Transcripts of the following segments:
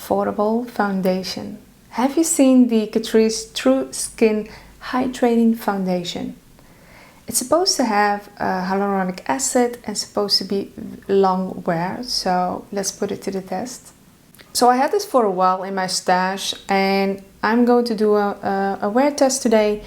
affordable foundation. Have you seen the Catrice True Skin Hydrating Foundation? It's supposed to have hyaluronic acid and supposed to be long wear, so let's put it to the test. So I had this for a while in my stash and I'm going to do a wear test today.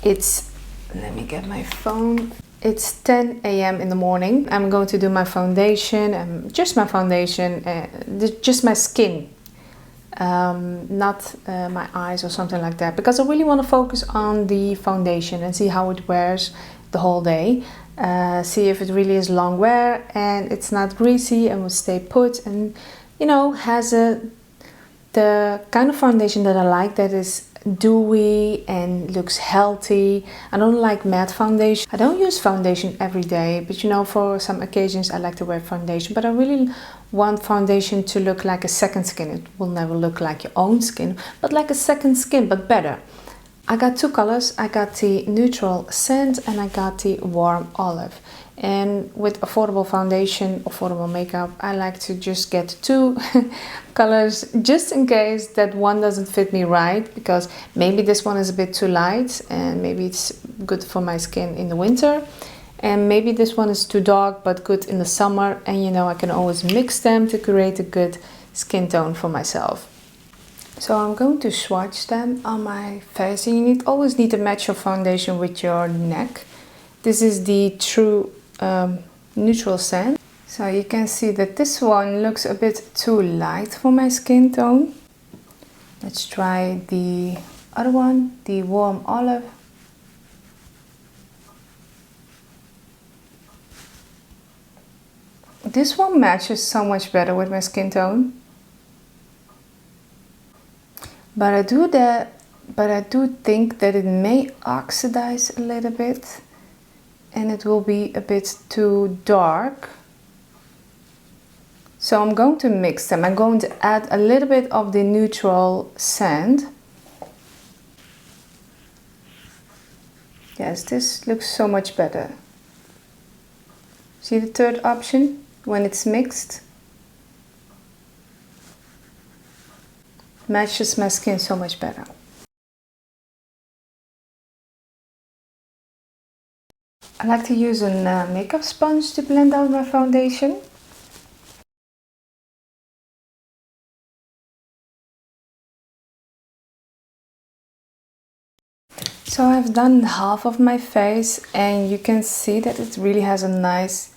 Let me get my phone. It's 10 a.m. in the morning. I'm going to do my foundation, just my foundation, just my skin, not my eyes or something like that, because I really want to focus on the foundation and see how it wears the whole day. See if it really is long wear and it's not greasy and will stay put, and you know, has the kind of foundation that I like, that is dewy and looks healthy. I don't like matte foundation. I don't use foundation every day, but you know, for some occasions I like to wear foundation. But I really want foundation to look like a second skin. It will never look like your own skin, but like a second skin, but better. I got two colors. I got the neutral sand and I got the warm olive. And with affordable foundation, affordable makeup, I like to just get two colors just in case that one doesn't fit me right, because maybe this one is a bit too light and maybe it's good for my skin in the winter, and maybe this one is too dark but good in the summer, and you know, I can always mix them to create a good skin tone for myself. So I'm going to swatch them on my face, and you always need to match your foundation with your neck. This is the True neutral sand. So you can see that this one looks a bit too light for my skin tone. Let's try the other one, the warm olive. This one matches so much better with my skin tone. But I do think that it may oxidize a little bit and it will be a bit too dark. So I'm going to mix them. I'm going to add a little bit of the neutral sand. Yes, this looks so much better. See the third option? When it's mixed, matches my skin so much better. I like to use a makeup sponge to blend out my foundation. So I've done half of my face and you can see that it really has a nice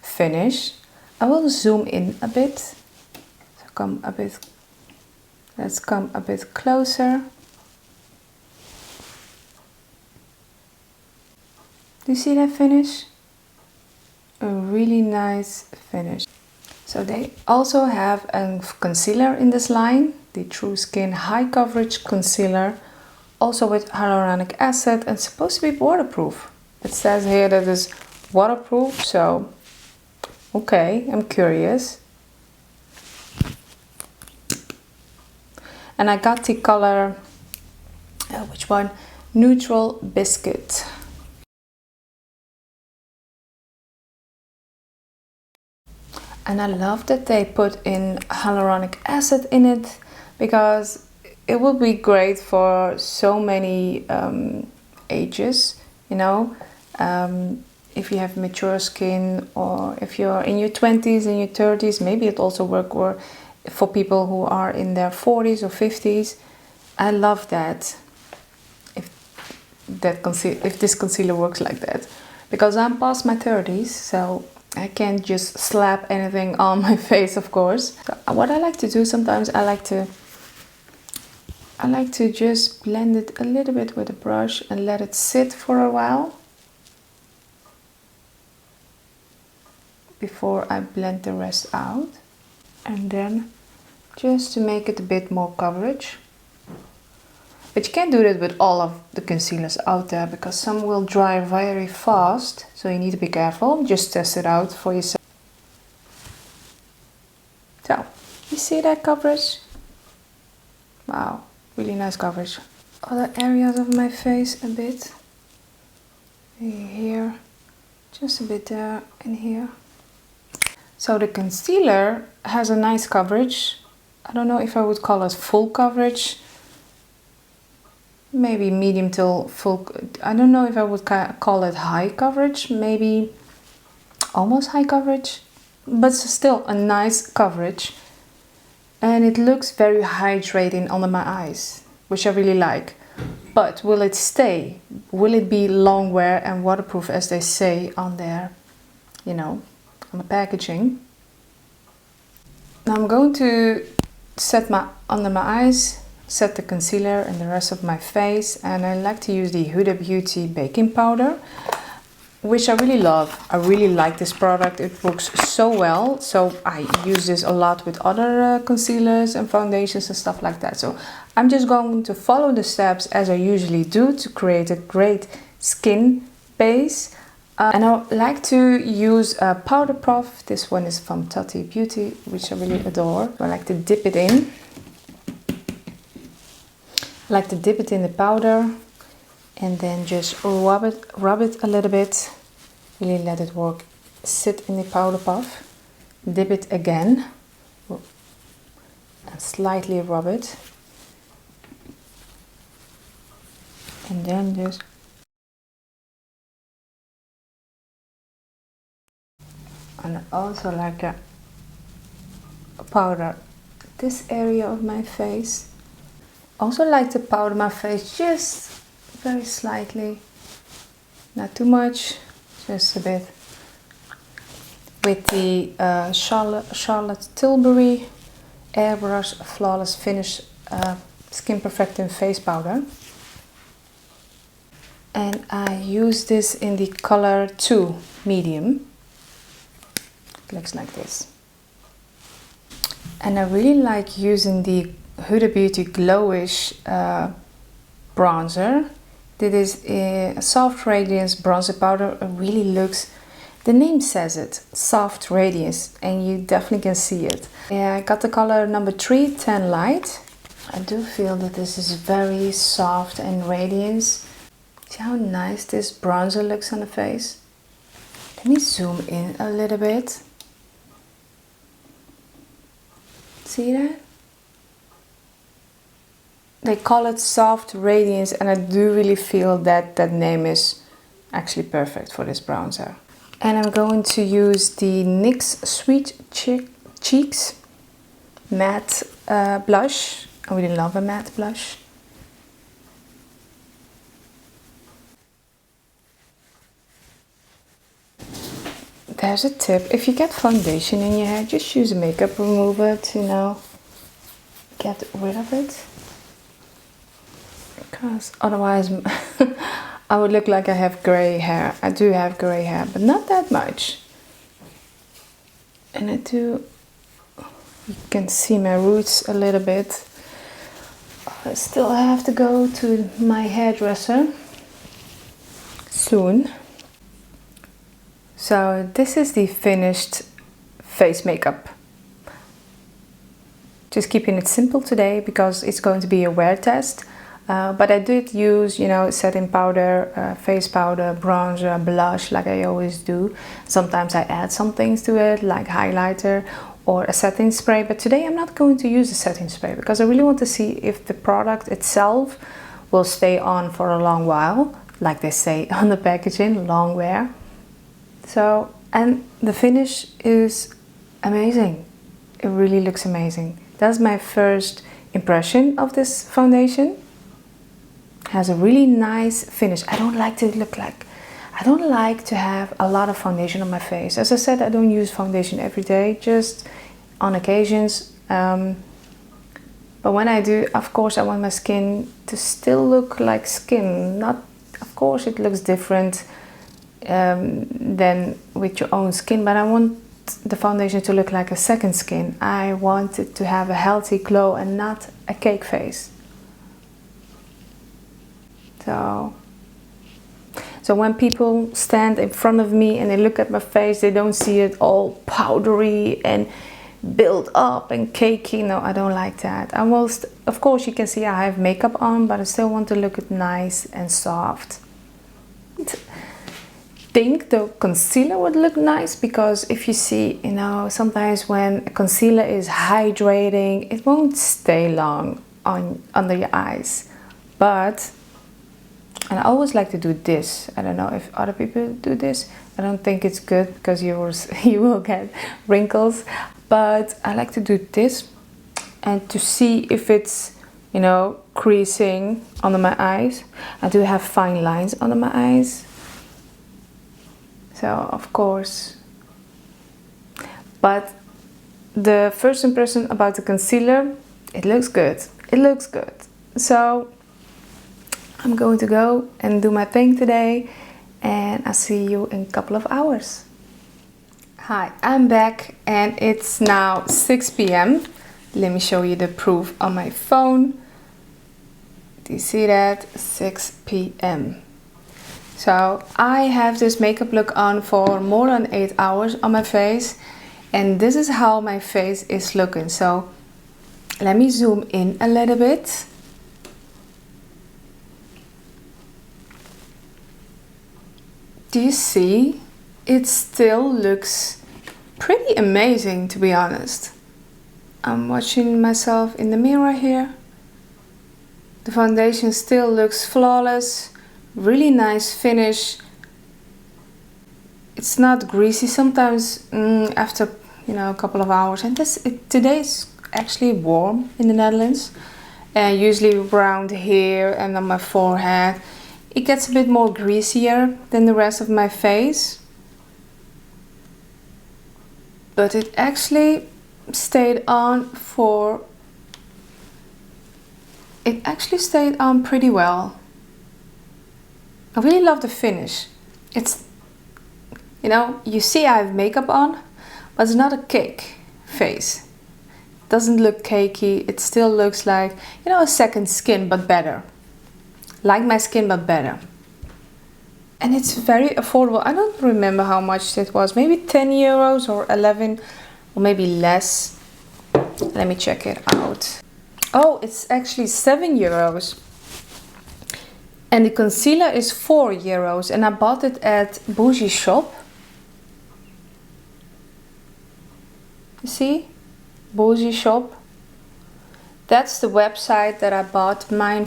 finish. I will zoom in a bit. So let's come a bit closer. Do you see that finish? A really nice finish. So they also have a concealer in this line, the True Skin High Coverage Concealer, also with hyaluronic acid and supposed to be waterproof. It says here that it's waterproof, so okay, I'm curious. And I got the color, which one? Neutral Biscuit. And I love that they put in hyaluronic acid in it, because it will be great for so many ages, you know. If you have mature skin, or if you're in your 20s and your 30s, maybe it also works for people who are in their 40s or 50s. I love that, if this concealer works like that, because I'm past my 30s, so I can't just slap anything on my face, of course. So what I like to do sometimes, I like to just blend it a little bit with a brush and let it sit for a while before I blend the rest out. And then just to make it a bit more coverage. But you can't do that with all of the concealers out there, because some will dry very fast, so you need to be careful. Just test it out for yourself. So, you see that coverage? Wow, really nice coverage. Other areas of my face a bit. Here, just a bit there and here. So the concealer has a nice coverage. I don't know if I would call it full coverage. Maybe medium till full. I don't know if I would call it high coverage. Maybe almost high coverage. But still a nice coverage. And it looks very hydrating under my eyes, which I really like. But will it stay? Will it be long wear and waterproof as they say on there, you know, on the packaging? Now I'm going to set under my eyes, set the concealer and the rest of my face, and I like to use the Huda Beauty baking powder, which I really love. I really like this product. It works so well. So I use this a lot with other concealers and foundations and stuff like that. So I'm just going to follow the steps as I usually do to create a great skin base. And I like to use a powder puff. This one is from Tati Beauty, which I really adore. I like to dip it in. I like to dip it in the powder and then just rub it a little bit. Really let it sit in the powder puff. Dip it again and slightly rub it. And then just and I also like to powder this area of my face. Also like to powder my face just very slightly, not too much, just a bit, with the Charlotte Tilbury Airbrush Flawless Finish Skin Perfecting Face Powder. And I use this in the color 2 medium. It looks like this. And I really like using the Huda Beauty Glowish bronzer. This is a soft radiance bronzer powder. It really looks, the name says it, soft radiance, and you definitely can see it. Yeah, I got the color number 3, Tan Light. I do feel that this is very soft and radiance. See how nice this bronzer looks on the face? Let me zoom in a little bit. See that? They call it soft radiance, and I do really feel that that name is actually perfect for this bronzer. And I'm going to use the NYX Sweet Cheeks matte blush. I really love a matte blush. There's a tip. If you get foundation in your hair, just use a makeup remover to, you know, get rid of it. Because otherwise I would look like I have grey hair. I do have grey hair, but not that much. And you can see my roots a little bit. I still have to go to my hairdresser soon. So this is the finished face makeup. Just keeping it simple today because it's going to be a wear test. But I did use, you know, setting powder, face powder, bronzer, blush, like I always do. Sometimes I add some things to it, like highlighter or a setting spray. But today I'm not going to use a setting spray because I really want to see if the product itself will stay on for a long while, like they say on the packaging, long wear. So, and the finish is amazing. It really looks amazing. That's my first impression of this foundation. Has a really nice finish. I don't like to have a lot of foundation on my face. As I said, I don't use foundation every day, just on occasions. But when I do, of course, I want my skin to still look like skin. Not, of course, it looks different than with your own skin, but I want the foundation to look like a second skin. I want it to have a healthy glow and not a cake face. So when people stand in front of me and they look at my face, they don't see it all powdery and built up and cakey. No, I don't like that. Of course, you can see I have makeup on, but I still want to look nice and soft. think the concealer would look nice, because if you see, you know, sometimes when a concealer is hydrating, it won't stay long under your eyes. But, and I always like to do this. I don't know if other people do this. I don't think it's good because you will get wrinkles. But I like to do this and to see if it's, you know, creasing under my eyes. I do have fine lines under my eyes. So, of course. But the first impression about the concealer, it looks good. It looks good. So, I'm going to go and do my thing today, and I'll see you in a couple of hours. Hi, I'm back and it's now 6 p.m. Let me show you the proof on my phone. Do you see that? 6 p.m. So I have this makeup look on for more than 8 hours on my face, and this is how my face is looking. So let me zoom in a little bit. Do you see? It still looks pretty amazing, to be honest. I'm watching myself in the mirror here. The foundation still looks flawless. Really nice finish. It's not greasy. Sometimes after, you know, a couple of hours. And today is actually warm in the Netherlands. And usually around here and on my forehead, it gets a bit more greasier than the rest of my face. But it actually stayed on pretty well. I really love the finish. It's, you know, you see I have makeup on, but it's not a cake face. It doesn't look cakey. It still looks like, you know, a second skin, but better. Like my skin, but better. And it's very affordable. I don't remember how much it was. Maybe 10 euros or 11, or maybe less. Let me check it out. Oh, it's actually 7 euros. And the concealer is 4 euros. And I bought it at Bougie Shop. You see? Bougie Shop. That's the website that I bought mine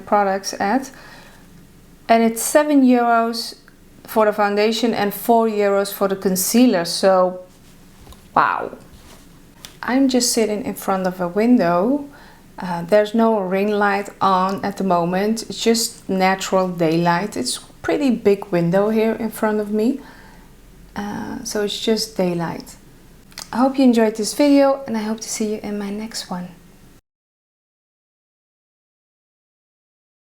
products at. And it's 7 euros for the foundation and 4 euros for the concealer. So, wow. I'm just sitting in front of a window. There's no ring light on at the moment. It's just natural daylight. It's a pretty big window here in front of me. So it's just daylight. I hope you enjoyed this video, and I hope to see you in my next one.